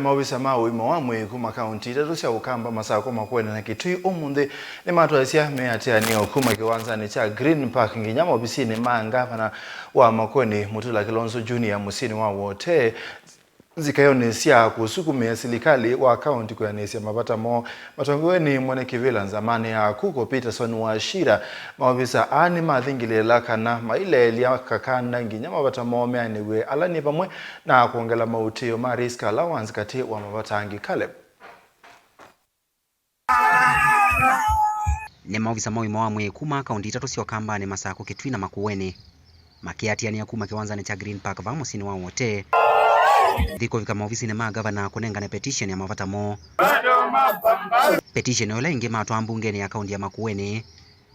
Mawisa mawe mawamwe kuma county tatusya ukamba masako makwena na kitui omunde ni matwasia meatia okuma kiwanzani cha Green Park nginyama obisini mangavana wa Makweni Mutula Kilonzo Junior musini wa wote zikayonesia kusukumia serikali wa county kuyanesia mapata mo matongweni mwene kivila nzamani ya kuko Peterson wa Shira mawisa ani mathingilela kana maile elia kakanda nginyama mapata mo meaniwe alani pamwe na kuongela mautio ma risk allowance kati wa mapata angi Caleb ne mawisa mawi mawamwe kuma county tatusya kamba ne masako kitui na Makueni makiatiania kuma kiwanzani cha Green Park va musini wa wote Diko vika maofisi ne magavana kunengane petition ya mavata mo. Petition yola inge matwa mbungeni ya kaunti ya Makueni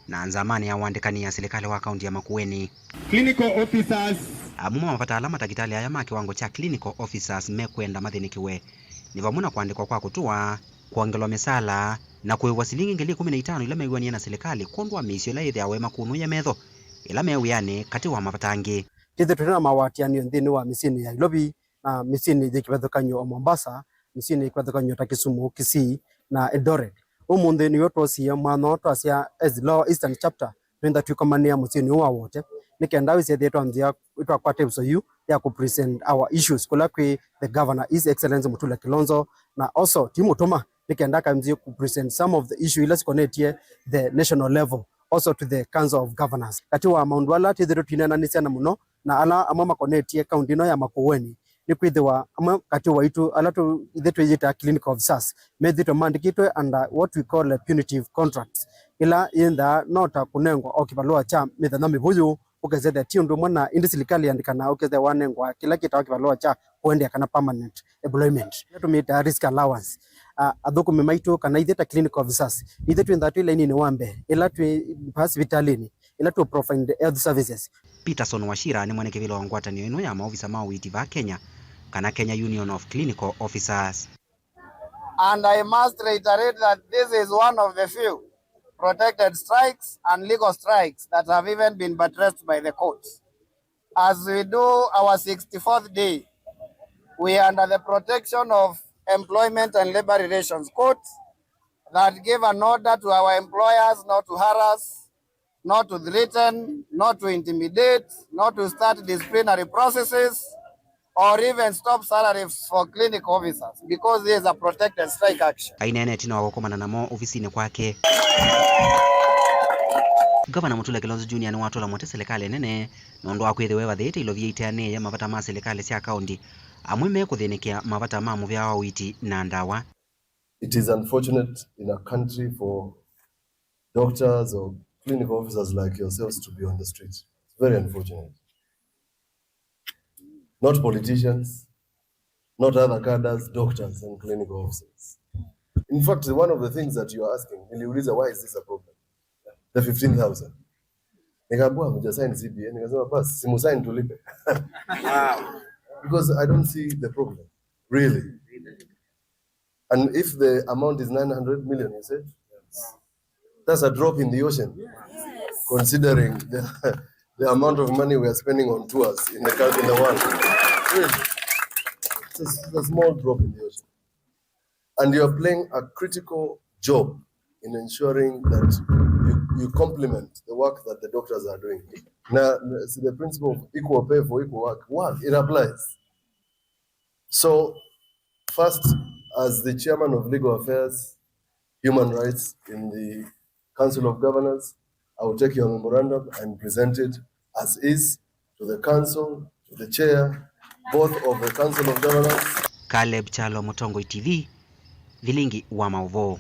na nzamani ya wandekani ya serikali wa kaunti ya Makueni. Clinical officers Amuma mavata alama takitali ya yama kiwango cha clinical officers mekwenda mathinikiwe. Ni vamuna kuandikwa kwa kutua, kuangelwa mesala na kuewa silingi ngeli 15 ila meiwania na serikali kondwa misio la idhi awe makunu ya medho ila mewiyane kati wa mavatangi. Tithe tuna mawatianio nthini wa misini ya Nairobi na misini thikibethukanyo Mombasa, misini ikibethukanyo ta Kisumu, Kisii na Eldoret. Umunthe ni twosia mano twasia as law Eastern chapter twenda tukomania musini wa wote nikenda wise thieto nzia itwakwate usoyu ya ku present our issues kula kwi the governor His Excellency Mutula Kilonzo na also timutuma nikenda kamzie ku present some of the issue ila connect the national level also to the Council of Governors. Kati wa maundwala tithiro twinana nisiana muno na ala amama connect county no ya Makueni ni kwithiwa amwe kati wa itu ala tu ithetwe yita clinical officers methito mandikitwe under what we call a punitive contracts ila inda nota kunengwa okibalua cha mithana mibuyu ukazeda tiondo mwana indi serikali andikana ukazeda wanengwa kila kita okibalua cha kuendea kana permanent employment tumita risk allowance athoko memaitu kana itheta clinical officers ithetwe ndatu ila ni wambe ila tu hospitalini ila tu provide health services. Peterson wa Shira ni mwene kivilo ngwatanio ino ya maofisa mawiti va Kenya kana Kenya Union of Clinical Officers. And I must reiterate that this is one of the few protected strikes and legal strikes that have even been buttressed by the courts. As we do our 64th day, we are under the protection of Employment and Labor Relations Courts that give an order to our employers not to harass, not to threaten, not to intimidate, not to start disciplinary processes, or even stop salaries for clinic officers because there is a protected strike action. Ainene tino wakomana namo ofisini kwake. Governor Mutula Kilonzo Junior ni watu la mwote serikali nene nondo akwithiwe wathite ilovia iteane ya mavata ma serikali cia county amwe kuthinikia mavata ma muvya wa witi na ndawa. It is unfortunate in a country for doctors or clinical officers like yourselves to be on the streets. It's very unfortunate. Not politicians, not other cadres, doctors and clinical officers. In fact, one of the things that you are asking, why is this a problem? The 15,000. Nikabua mja sign CBA, nikasema basi simu sign tulipe. Because I don't see the problem, really. And if the amount is 900 million, you said, that's a drop in the ocean, considering the amount of money we are spending on tours in the world. Really. It's a small drop in the ocean. And you are playing a critical job in ensuring that you complement the work that the doctors are doing. Now, the principle of equal pay for equal work, it applies. So, first, as the chairman of Legal Affairs, Human Rights in the Council of Governors, I will take your memorandum and present it as is to the council, to the chair, both of the Council of Governors. Caleb Chalo, Mutongo TV, Vilingi wa Maovo.